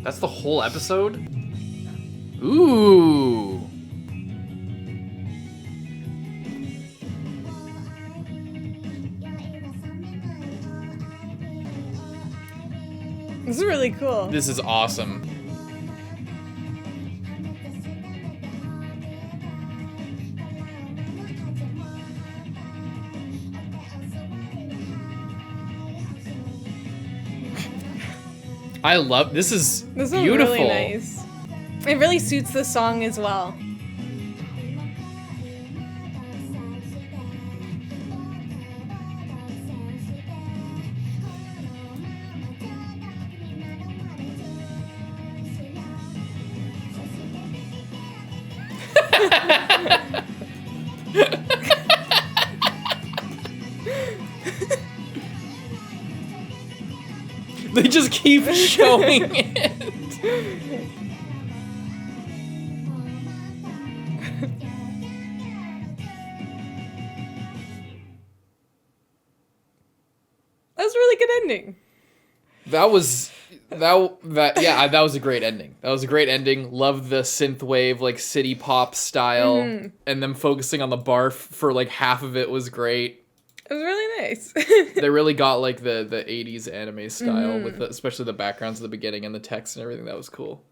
That's the whole episode? Ooh. This is really cool. This is awesome. I love this. Is This beautiful. is really nice. It really suits the song as well. They just keep showing it. That's a really good ending. That was a great ending. That was a great ending. Love the synthwave, like city pop style, and them focusing on the barf for like half of it was great. It was really nice. They really got like the 80s anime style with especially the backgrounds at the beginning and the text and everything. That was cool.